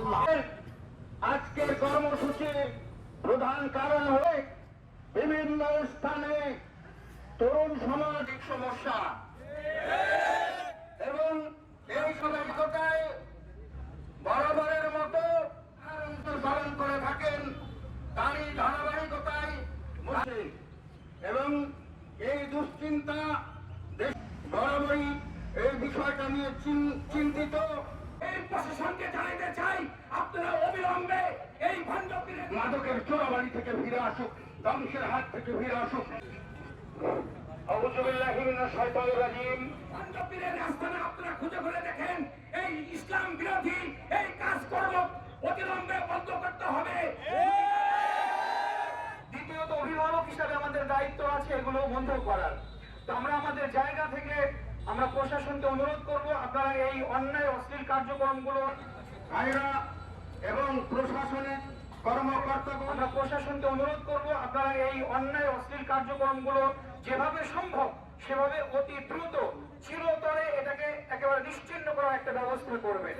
ইনশাআল্লাহ। আজকের কর্মসূচির প্রধান কারণ হয়ে বিভিন্ন স্থানে তরুণ সামাজিক সমস্যা এবং এই সমস্যায় বরাবরের মতো পালন করে থাকেন, তারই ধারাবাহিকতায় এবং এই দুশ্চিন্তা বরাবরই এই বিষয়টা নিয়ে চিন্তিত। এই প্রশাসনকে জানাতে চাই, আপনারা অবিলম্বে এই ভণ্ডপীরের মাদকের চোরাবাড়ি থেকে ফিরে আসুক, ধ্বংসের হাত থেকে ফিরে আসুক। ভণ্ডপীরের আস্থানে আপনারা খুঁজে খুঁজে দেখেন, এই ইসলাম বিরোধী এই কাজকর্ম অবিলম্বে বন্ধ করতে হবে। দ্বিতীয়ত, অভিভাবক হিসাবে আমাদের দায়িত্ব আছে এগুলো বন্ধ করার। তো আমরা আমাদের জায়গা থেকে আমরা প্রশাসনকে অনুরোধ করব, আপনারা এই অন্যায় অশ্লীল কার্যক্রমগুলো ভাইরা এবং প্রশাসনের কর্মকর্তাগণ, আমরা প্রশাসনকে অনুরোধ করব, আপনারা এই অন্যায় অশ্লীল কার্যক্রমগুলো যেভাবে সম্ভব সেভাবে অতি দ্রুত চিরতরে এটাকে একেবারে নিশ্চিহ্ন করার একটা ব্যবস্থা করবেন।